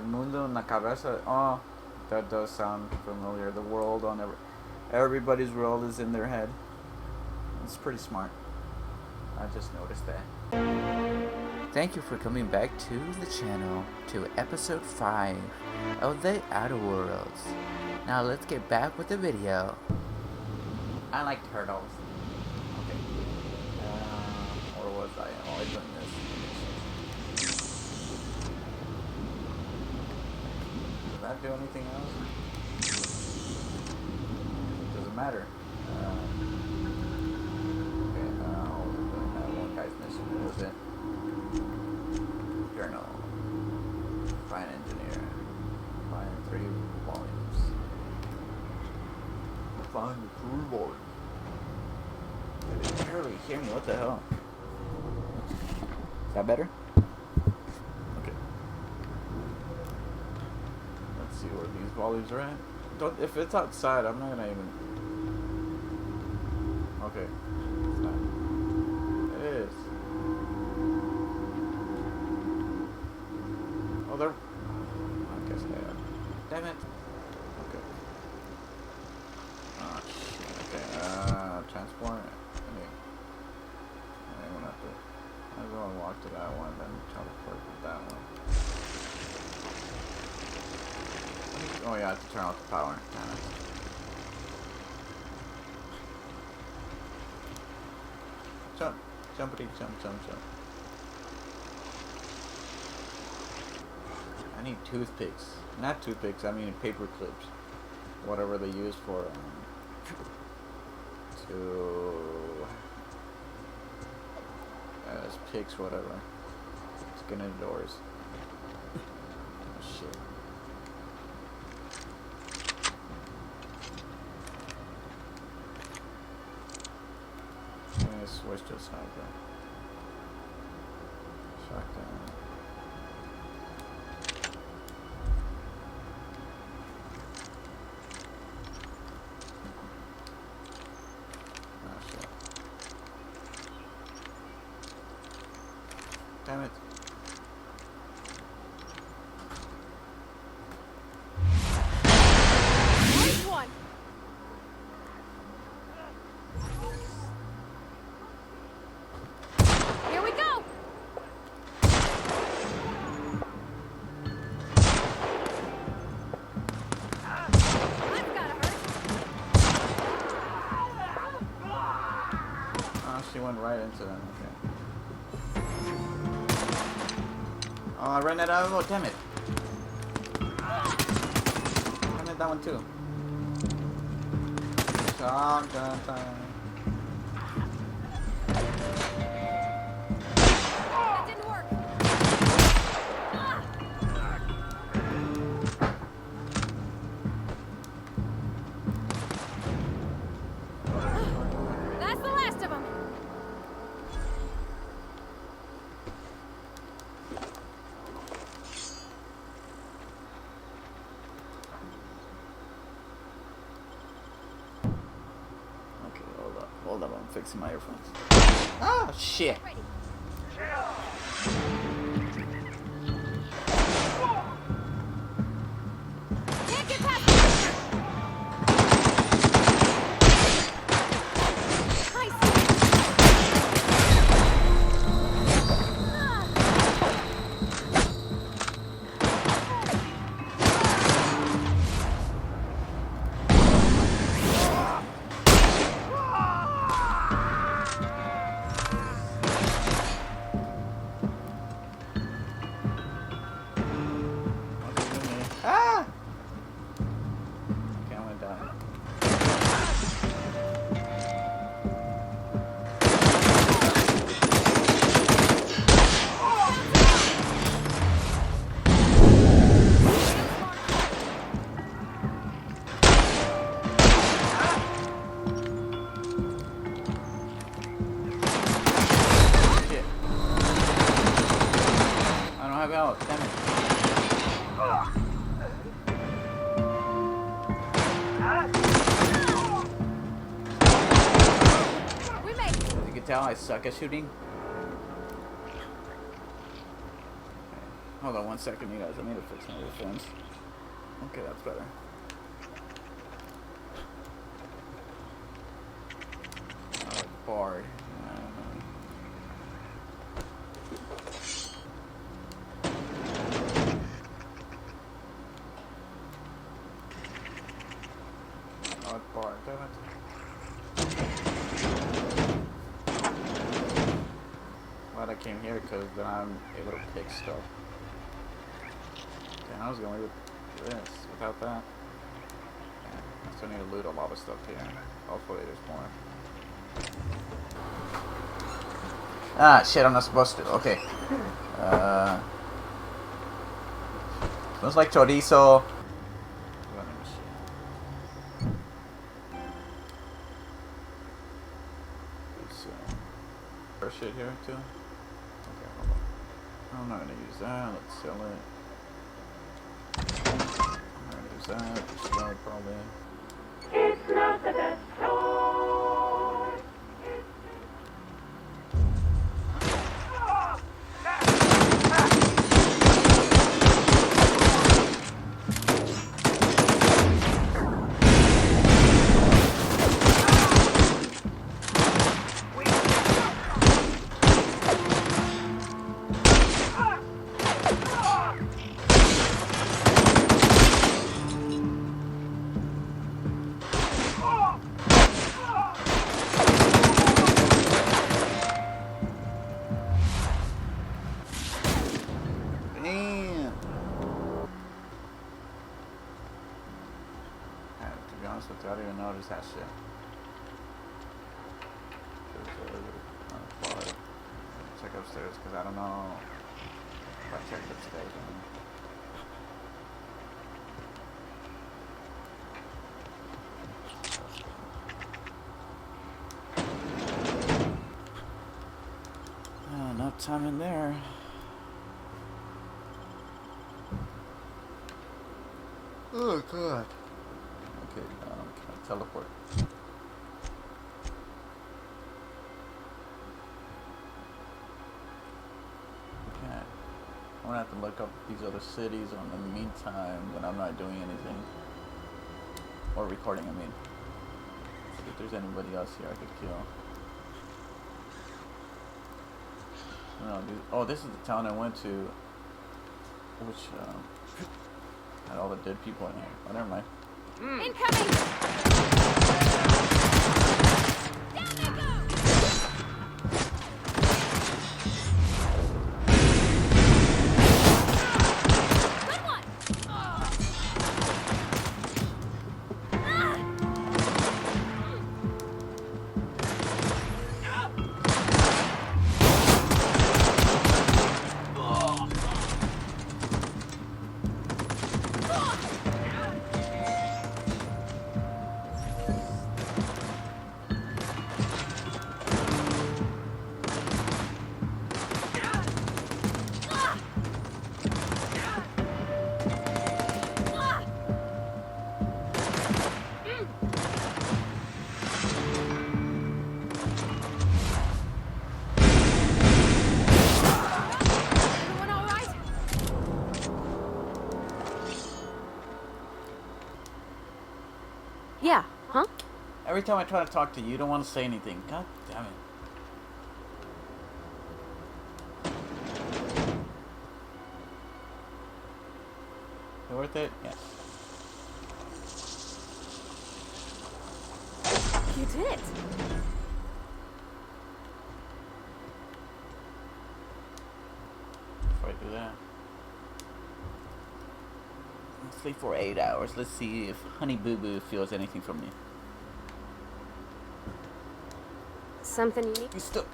El mundo en la cabeza. Oh, that does sound familiar. The world on everybody's world is in their head. It's pretty smart. I just noticed that. Thank you for coming back to the channel, to episode 5 of the Outer Worlds. Now let's get back with the video. I like turtles. Okay. Or was I always doing this? Does that do anything else? Doesn't matter. Okay, that one guy's missing. What was it? Journal. Fine engineer. Find 3 volumes. Find the 3 volumes. They can barely hear me. What the hell? Is that better? Okay. Let's see where these volumes are at. If it's outside, I'm not gonna even. Okay. It's not. It is. Oh, they're. I guess they are. Damn it. Okay. Oh, shit. Okay. Transport. I'm gonna have to. I'm gonna walk to that one, then teleport to that one. Oh, yeah, I have to turn off the power. Damn it. Jump. Jumpity, jump, jump, jump. I need toothpicks. Not toothpicks, I mean paper clips. Whatever they use for, to... as picks, whatever. To get indoors. Oh, shit. I'm gonna switch to a sniper. Shotgun. Oh shit. Damn it. Nice one. Here we go. I've gotta hurt. Oh, she went right into them. Okay. Oh, I ran out of ammo. Damn it. I meant that one too. Shotgun time. That didn't work. That's the last of them. Okay, hold up, I'm fixing my earphones. Ah, shit. Ready. Can't get past it. Nice. Ah! Okay, I'm gonna die. Shit. I don't have ammo. Damn it. We made it. As you can tell, I suck at shooting. Hold on 1 second, you guys. I need to fix my earphones. Okay, that's better. Bard. Bard, damn it. Glad I came here because then I'm able to pick stuff. Okay, I was gonna leave this without that. Yeah, I still need to loot a lot of stuff here. Hopefully there's more. Ah, shit, I'm not supposed to. Okay. Smells like chorizo. Shit here too. Okay, hold on. I'm not gonna use that. Let's sell it. I'm not gonna use that. Sell it probably. It's not the best toy. I don't even notice that shit. Check upstairs because I don't know if I checked upstairs. Enough time in there. Oh god. Okay, can I teleport? Okay. I'm gonna have to look up these other cities in the meantime when I'm not doing anything. Or recording, I mean. See if there's anybody else here I could kill. No, oh, this is the town I went to, which had all the dead people in here. Oh, never mind. Incoming! Down they go! Good one! Yeah, huh? Every time I try to talk to you, you don't want to say anything. God damn it. Is it worth it? Yeah. You did. Before I do that. Sleep for 8 hours. Let's see if Honey Boo Boo feels anything from me. Something you need? You still.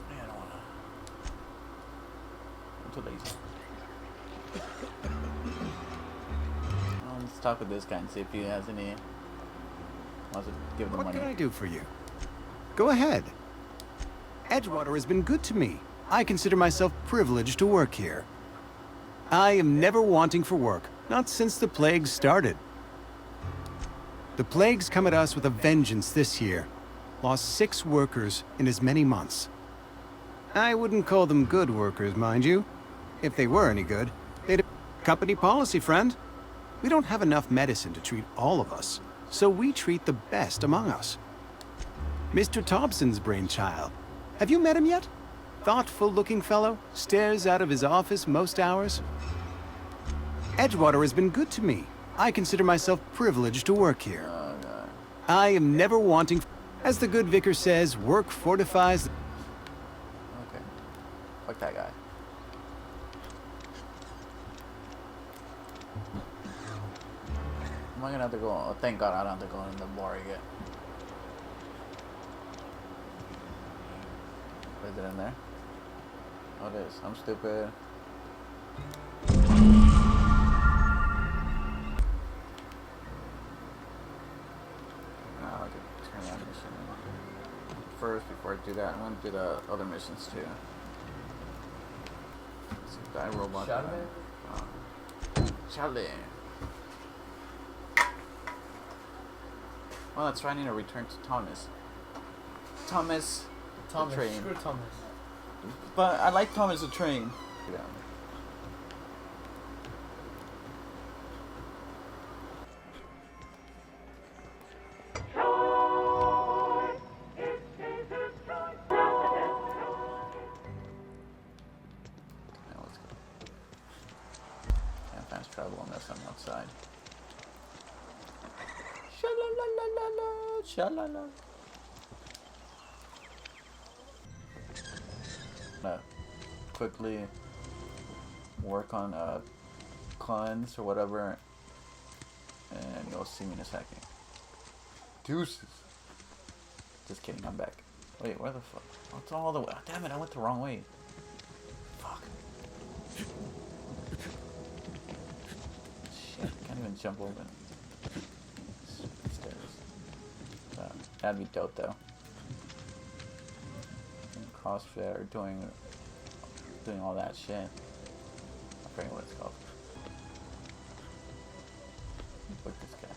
I don't wanna. I'm too lazy. Let's talk with this guy and see if he has any. Wants to give them What money. can I do for you? Go ahead. Edgewater has been good to me. I consider myself privileged to work here. I am never wanting for work, not since the plague started. The plague's come at us with a vengeance this year. lost 6 workers in as many months. I wouldn't call them good workers, mind you. If they were any good, they'd have company policy, friend. We don't have enough medicine to treat all of us, so we treat the best among us. Mr. Thompson's brainchild. Have you met him yet? Thoughtful-looking fellow, stares out of his office most hours. Edgewater has been good to me. I consider myself privileged to work here. I am never wanting... As the good vicar says, work fortifies... Okay. Fuck that guy. Am I gonna have to go? Oh, thank God I don't have to go in the bar again. Is it in there? Oh, it is. I'm stupid. Now I can turn that mission in. First, before I do that, I'm gonna do the other missions too. Let's see, die robot. Charlie. Oh, that's right. I need to return to Thomas. Thomas the train. Screw Thomas. But I like Thomas the train. Yeah. Now let's go. Can't fast travel unless I'm outside. Sha-la-la-la-la-la, sha-la-la. Quickly work on cleanse or whatever, and you'll see me in a second. Deuces. Just kidding, I'm back. Wait, where the fuck? What's all the way? Oh, damn it, I went the wrong way. Fuck. Shit, can't even jump over it. Stairs. That'd be dope though. CrossFit or doing all that shit. I forget what it's called. Look at this guy.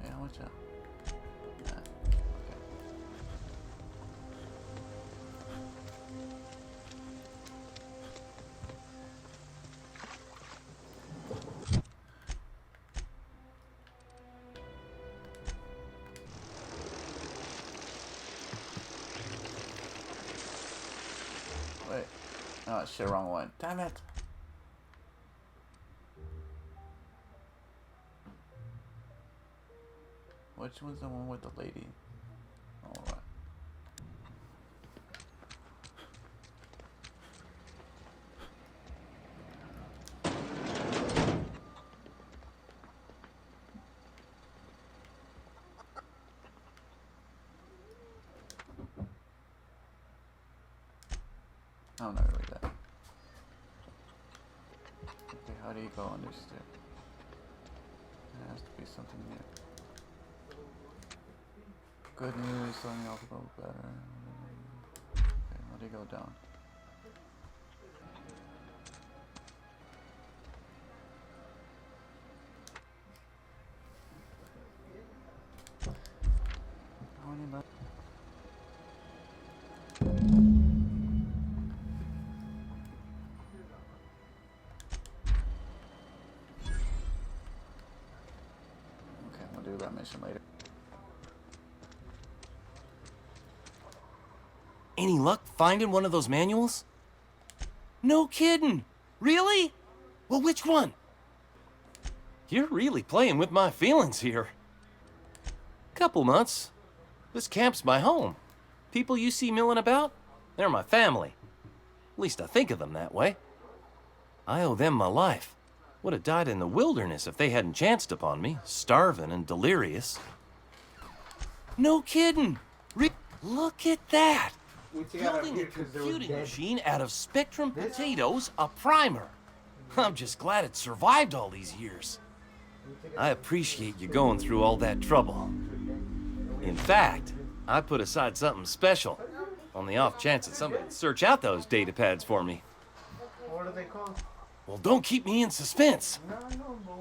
Yeah, watch out. Okay. Wait. Oh shit, wrong one. Damn it. Which was the one with the lady? Alright. I'm not gonna read that. Okay, how do you go under stairs? There has to be something new. Good news, starting off a little better. Okay, how do you go down? How many left? Okay, we'll do that mission later. Any luck finding one of those manuals? No kidding. Really? Well, which one? You're really playing with my feelings here. Couple months. This camp's my home. People you see milling about, they're my family. At least I think of them that way. I owe them my life. Would have died in the wilderness if they hadn't chanced upon me, starving and delirious. No kidding. Look at that. Building a computing machine out of Spectrum potatoes, a primer. I'm just glad it survived all these years. I appreciate you going through all that trouble. In fact, I put aside something special. On the off chance that somebody would search out those data pads for me. What are they called? Well, don't keep me in suspense.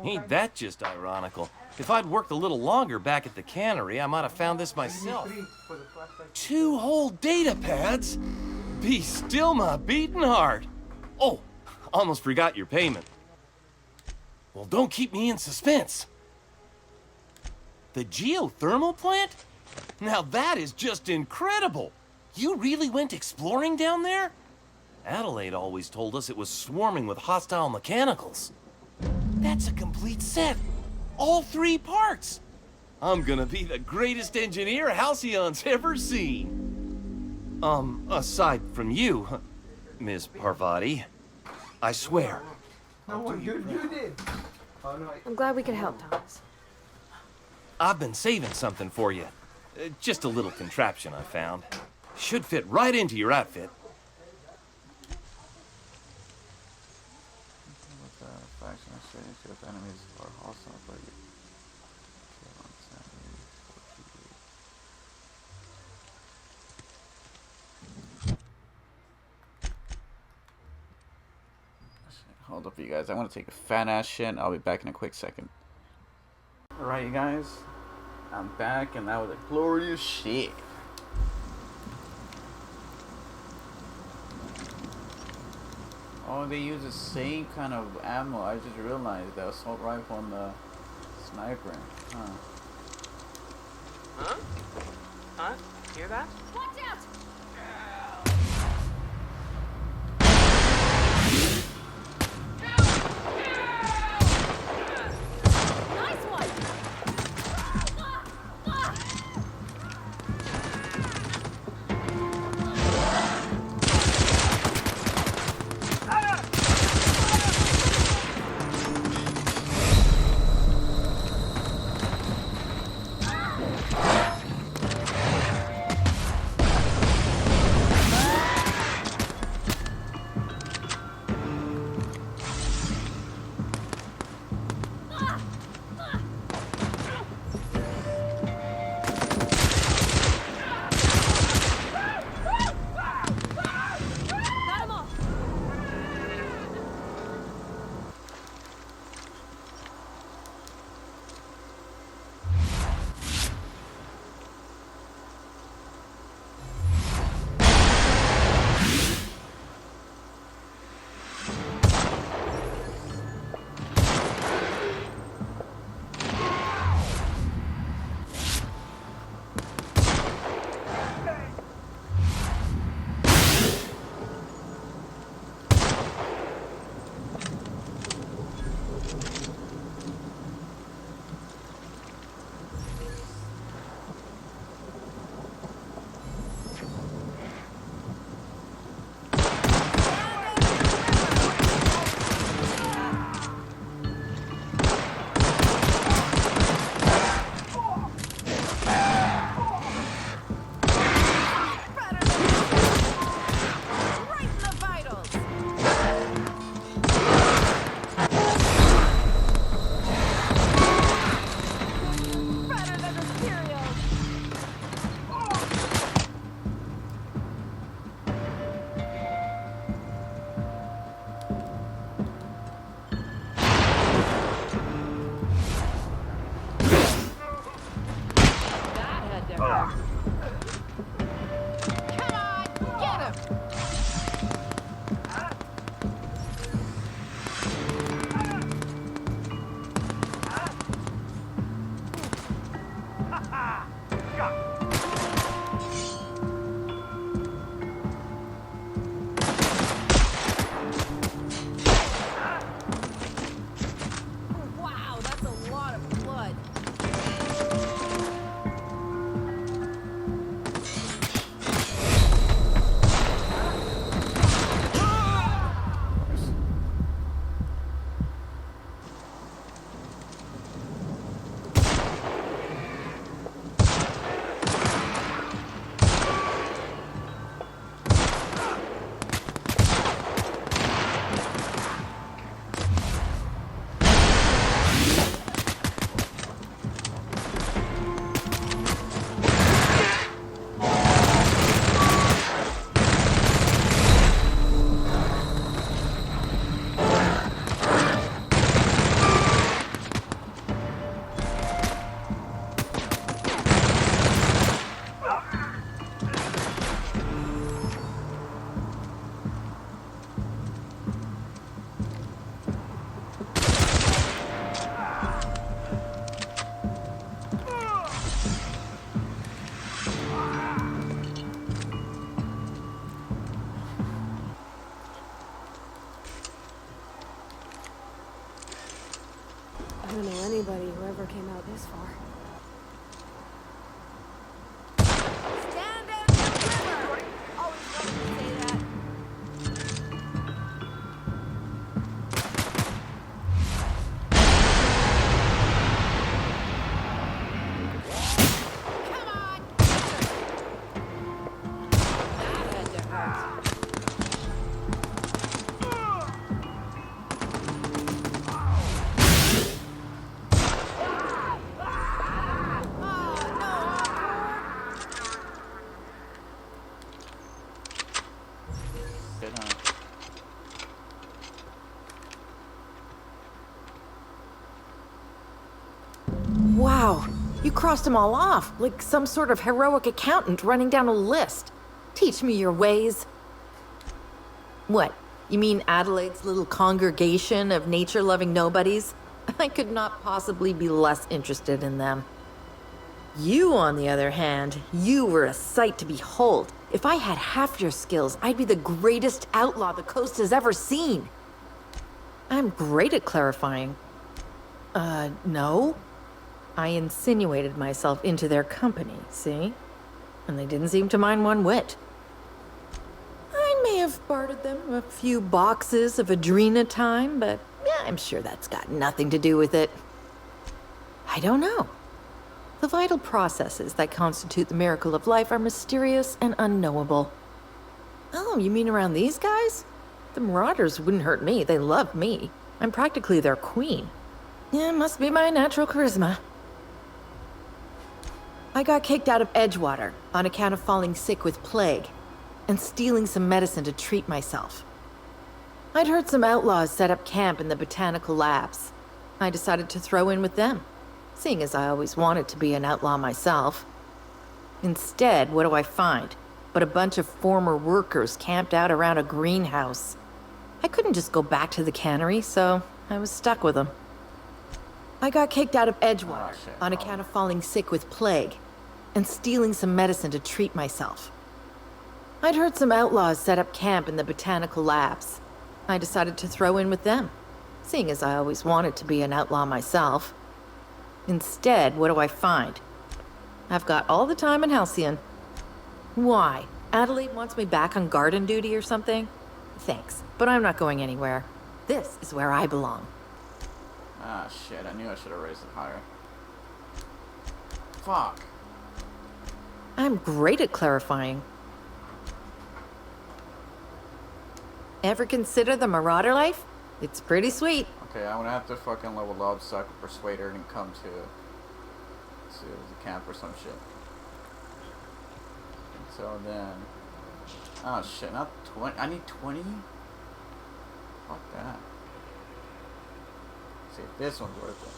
Ain't that just ironical? If I'd worked a little longer back at the cannery, I might have found this myself. 2 whole data pads? Be still my beating heart. Oh, almost forgot your payment. Well, don't keep me in suspense. The geothermal plant? Now that is just incredible. You really went exploring down there? Adelaide always told us it was swarming with hostile mechanicals. That's a complete set. All 3 parts. I'm gonna be the greatest engineer Halcyon's ever seen. Aside from you, Ms. Parvati. I swear. No, you did. Oh, no, I'm glad we could help, Thomas. I've been saving something for you. Just a little contraption I found. Should fit right into your outfit. With the faction of shading to the enemies are hostile, but you kill on Saturday, 48. Hold up, you guys. I want to take a fat ass shit. I'll be back in a quick second. Alright, you guys. I'm back, and that was a glorious shit. Oh, they use the same kind of ammo. I just realized the assault rifle and the sniper. Huh. Huh? Huh? Hear that? Watch out! Nice one! I don't know anybody who ever came out this far. Stand down and deliver! Always wanted to say that. Come on! That had to hurt. Shit, huh? Wow, you crossed them all off, like some sort of heroic accountant running down a list. Teach me your ways. What, you mean Adelaide's little congregation of nature-loving nobodies? I could not possibly be less interested in them. You, on the other hand, you were a sight to behold. If I had half your skills, I'd be the greatest outlaw the coast has ever seen. I'm great at clarifying. No? I insinuated myself into their company, see? And they didn't seem to mind one whit. I may have bartered them a few boxes of Adrena time, but yeah, I'm sure that's got nothing to do with it. I don't know. The vital processes that constitute the miracle of life are mysterious and unknowable. Oh, you mean around these guys? The Marauders wouldn't hurt me. They love me. I'm practically their queen. Yeah, must be my natural charisma. I got kicked out of Edgewater on account of falling sick with plague and stealing some medicine to treat myself. I'd heard some outlaws set up camp in the botanical labs. I decided to throw in with them, seeing as I always wanted to be an outlaw myself. Instead, what do I find? But a bunch of former workers camped out around a greenhouse. I couldn't just go back to the cannery, so I was stuck with them. I got kicked out of Edgewater on account of falling sick with plague and stealing some medicine to treat myself. I'd heard some outlaws set up camp in the botanical labs. I decided to throw in with them, seeing as I always wanted to be an outlaw myself. Instead, what do I find? I've got all the time in Halcyon. Why? Adelaide wants me back on garden duty or something? Thanks, but I'm not going anywhere. This is where I belong. Ah, shit. I knew I should have raised it higher. Fuck. I'm great at clarifying. Ever consider the Marauder life? It's pretty sweet. Okay, I'm gonna have to fucking level up so I can persuade her and come to the camp or some shit. So then... Oh shit, not 20. I need 20? Fuck that. See if this one's worth it.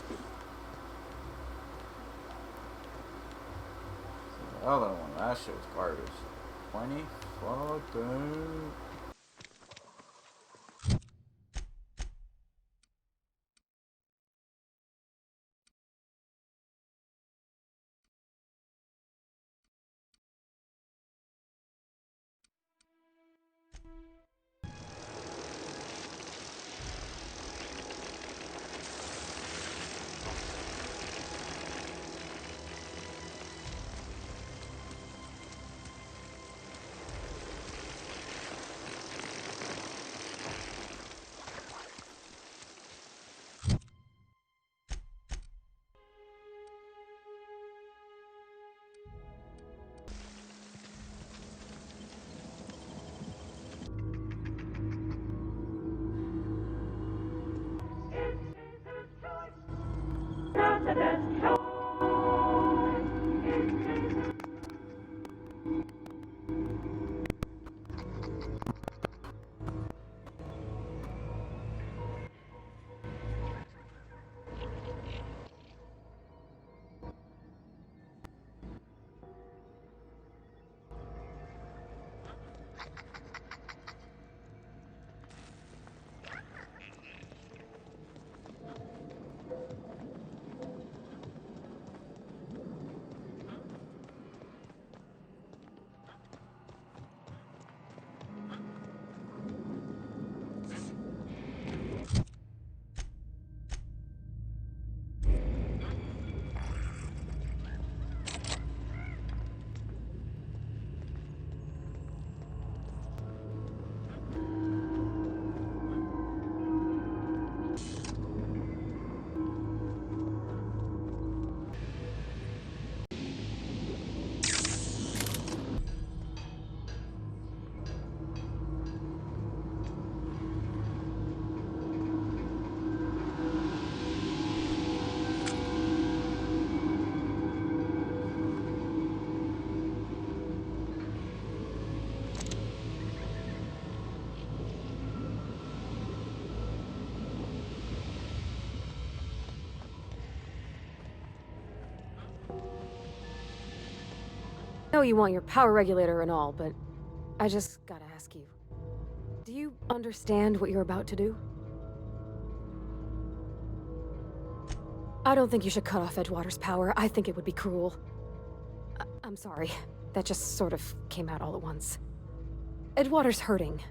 See, the other one, that shit was garbage. 20? Fuck dude. Not the best choice. know you want your power regulator and all, but I just gotta ask you. Do you understand what you're about to do? I don't think you should cut off Edgewater's power. I think it would be cruel. I'm sorry. That just sort of came out all at once. Edgewater's hurting.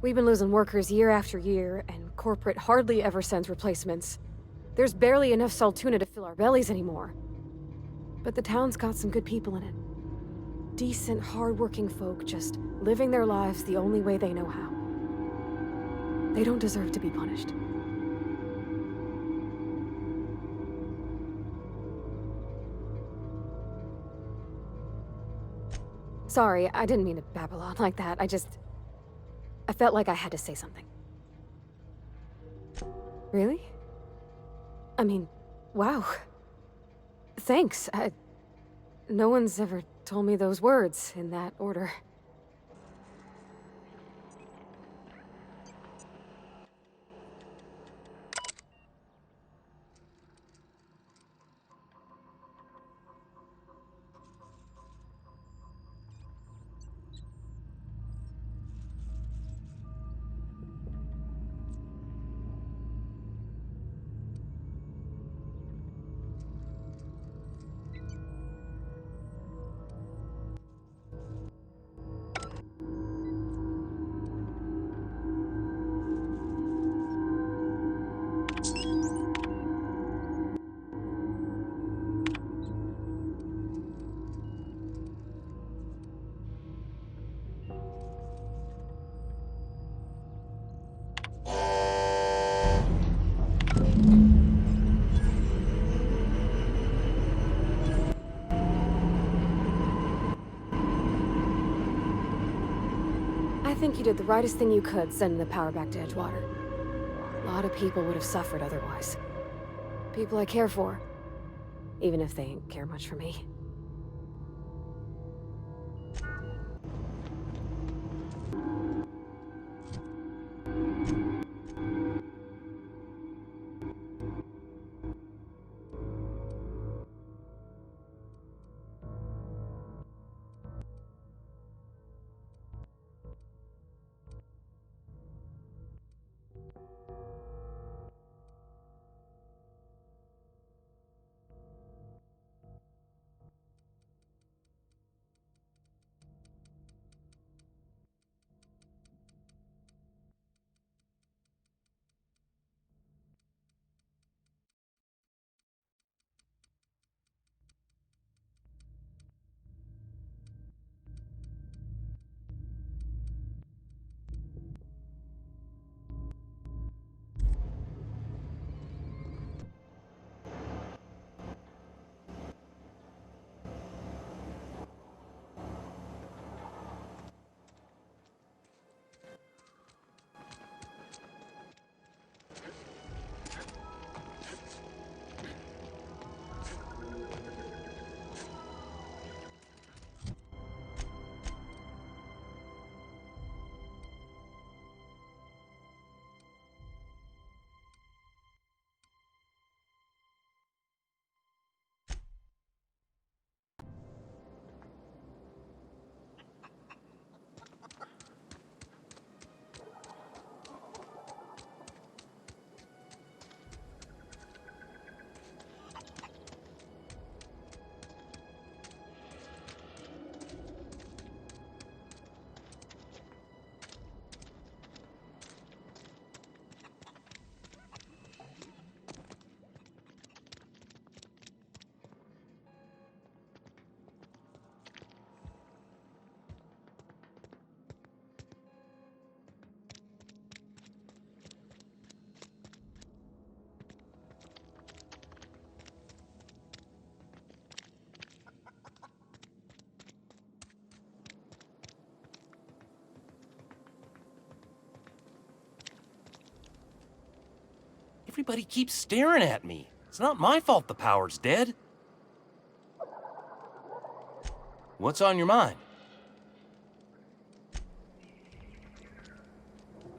We've been losing workers year after year, and corporate hardly ever sends replacements. There's barely enough Saltuna to fill our bellies anymore. But the town's got some good people in it. Decent, hard-working folk just living their lives the only way they know how. They don't deserve to be punished. Sorry, I didn't mean to babble on like that. I felt like I had to say something. Really? I mean, wow. Thanks. No one's ever told me those words in that order. I think you did the rightest thing you could, sending the power back to Edgewater. A lot of people would have suffered otherwise. People I care for. Even if they ain't care much for me. Everybody keeps staring at me. It's not my fault the power's dead. What's on your mind?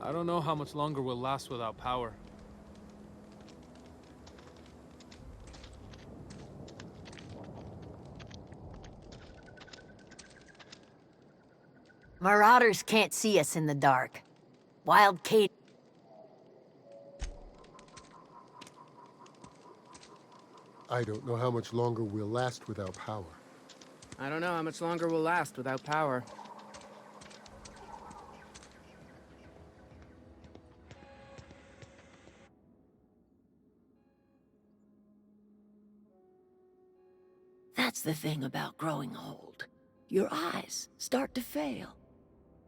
I don't know how much longer we'll last without power. Marauders can't see us in the dark. Wild Kate. I don't know how much longer we'll last without power. I don't know how much longer we'll last without power. That's the thing about growing old. Your eyes start to fail.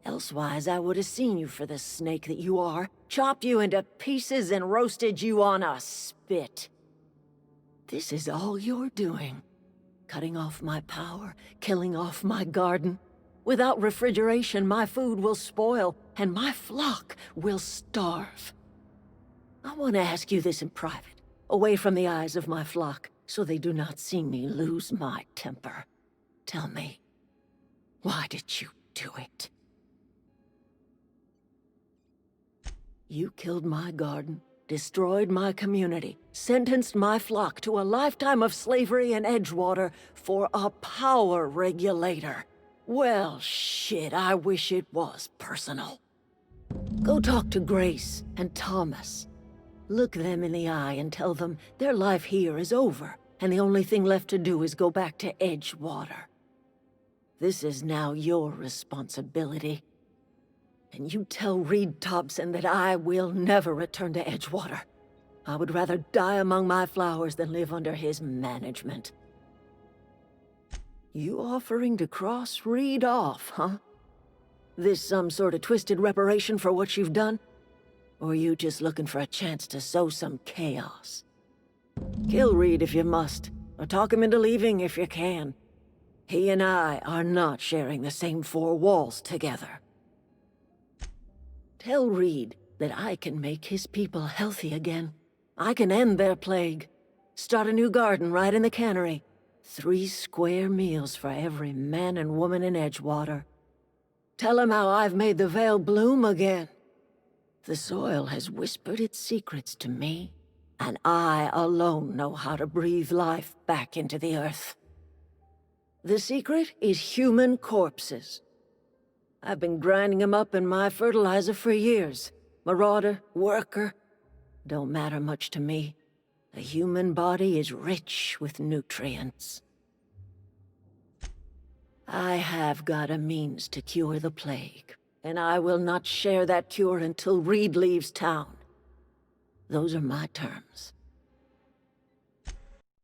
Elsewise, I would have seen you for the snake that you are, chopped you into pieces and roasted you on a spit. This is all you're doing. Cutting off my power, killing off my garden. Without refrigeration, my food will spoil, and my flock will starve. I want to ask you this in private, away from the eyes of my flock, so they do not see me lose my temper. Tell me, why did you do it? You killed my garden, destroyed my community, sentenced my flock to a lifetime of slavery in Edgewater for a power regulator. Well, shit, I wish it was personal. Go talk to Grace and Thomas. Look them in the eye and tell them their life here is over, and the only thing left to do is go back to Edgewater. This is now your responsibility. And you tell Reed Thompson that I will never return to Edgewater. I would rather die among my flowers than live under his management. You offering to cross Reed off, huh? This some sort of twisted reparation for what you've done? Or you just looking for a chance to sow some chaos? Kill Reed if you must, or talk him into leaving if you can. He and I are not sharing the same four walls together. Tell Reed that I can make his people healthy again. I can end their plague. Start a new garden right in the cannery. 3 square meals for every man and woman in Edgewater. Tell him how I've made the Vale bloom again. The soil has whispered its secrets to me, and I alone know how to breathe life back into the earth. The secret is human corpses. I've been grinding them up in my fertilizer for years. Marauder, worker, don't matter much to me. The human body is rich with nutrients. I have got a means to cure the plague, and I will not share that cure until Reed leaves town. Those are my terms.